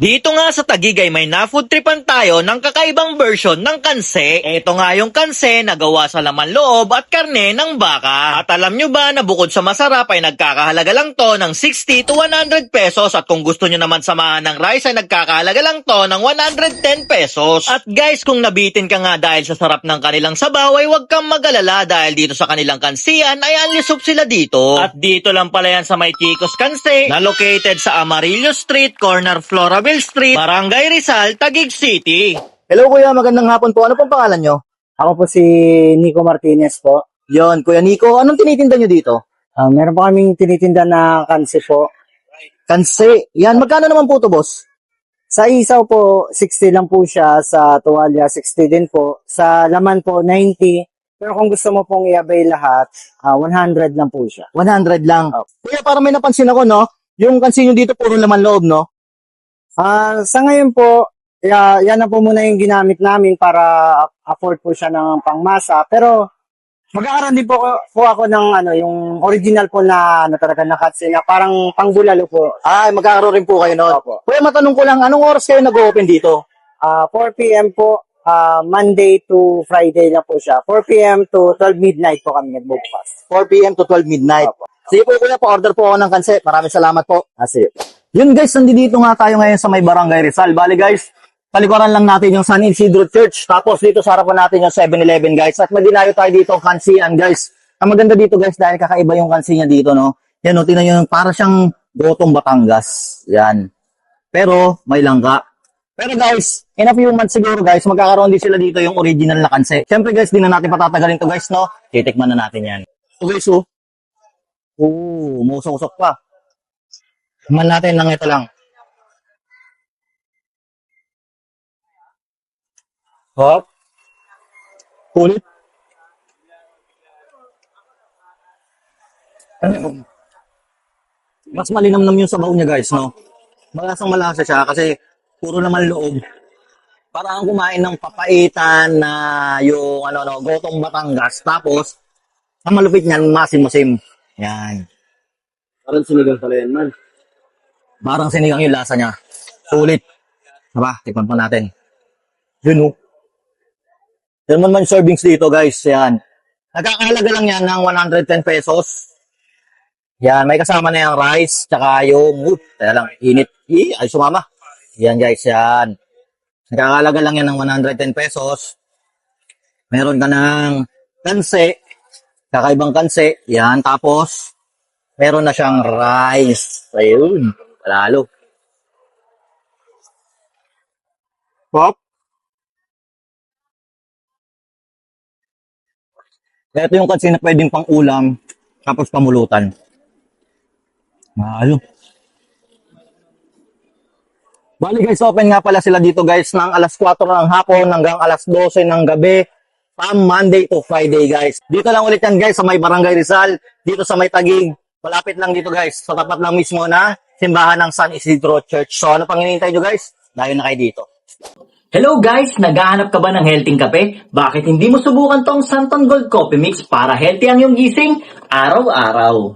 Dito nga sa Taguig ay may na-food tripan tayo ng kakaibang version ng kanse. Ito nga yung kanse na gawa sa laman loob at karne ng baka. At alam nyo ba na bukod sa masarap ay nagkakahalaga lang to ng 60 to 100 pesos at kung gusto nyo naman samahan ng rice ay nagkakahalaga lang to ng 110 pesos. At guys, kung nabitin ka nga dahil sa sarap ng kanilang sabaw ay huwag kang mag-alala dahil dito sa kanilang kansiyan ay only soup sila dito. At dito lang pala yan sa may Chicos Kanse na located sa Amarillo Street, corner Floraville Street, Barangay Rizal, Taguig City. Hello kuya, magandang hapon po. Ano pong pangalan nyo? Ako po si Nico Martinez po. Yon, Kuya Nico, anong tinitinda nyo dito? Meron po kaming tinitinda na kansi po. Kanse. Yan, magkano naman po to, boss? Sa isaw po, 60 lang po siya. Sa tuwalya, 60 din po. Sa laman po, 90. Pero kung gusto mo pong i-abay lahat, 100 lang po siya. 100 lang. Oh. Kuya, parang may napansin ako, no? Yung kanse nyo dito, puro laman loob, no? Sa ngayon po, yan na po muna yung ginamit namin para afford po siya ng pangmasa. Pero mag-aaral din po ako ng yung original po na talaga na katse na parang pangbulalo po. Ay, magkakaroon rin po kayo, no? Opo. Kuya, matanong ko lang, anong oras kayo nag-open dito? 4 p.m. po, Monday to Friday na po siya. 4 p.m. to 12 midnight po kami nag-bookfast. 4 p.m. to 12 midnight. Opo. Sige po, kuya, pa-order po ako ng kanse. Maraming salamat po. Sige. Yun guys, nandito nga tayo ngayon sa may Barangay Rizal. Bali guys, palikuran lang natin yung San Isidro Church. Tapos dito sa harapan natin yung 7-Eleven guys. At madinayo tayo dito kansian guys. Ang maganda dito guys dahil kakaiba yung kansi niya dito, no. Yan, no, tingnan nyo, para siyang gotong Batangas. Yan. Pero may langka. Pero guys, in a few months siguro guys, magkakaroon din sila dito yung original na kansi. Siyempre guys, di na natin patatagalin to guys, no. Titikman na natin yan. Okay, so. Musok-usok pa. Tikman natin ng ito lang. Hop. Kulit. Mas malinamnam yung sabaw niya guys, no? Malasang malasa siya kasi puro naman loob. Parang kumain ng papaitan na yung gotong Batangas. Tapos, ang malupit niyan, masim-masim. Yan. Parang sinigang pala yan, man. Parang sinigang yung lasa niya. Sulit. Diba? Tikman pa natin. Yun, oh. Yan man servings dito, guys. Yan. Nagkakahalaga lang yan ng 110 pesos. Yan. May kasama na yung rice. Tsaka yung, kaya lang, init. Ay, sumama. Yan, guys. Yan. Nagkakahalaga lang yan ng 110 pesos. Meron ka ng kanse. Kakaibang kanse. Yan. Tapos, meron na siyang rice. Ayun. Palalo. Pop. Ito yung kansi na pwedeng pang ulam, tapos pamulutan. Mahalo. Bali guys, open nga pala sila dito guys ng alas 4 ng hapon hanggang alas 12 ng gabi. From Monday to Friday guys. Dito lang ulit yan guys sa may Barangay Rizal. Dito sa may Taguig. Malapit lang dito guys. Sa tapat lang mismo na simbahan ng San Isidro Church. So ano pang hinihintay nyo guys? Dayo na kayo dito. Hello guys! Naghahanap ka ba ng healthy kape? Bakit hindi mo subukan tong Santon Gold Coffee Mix para healthy ang iyong gising araw-araw?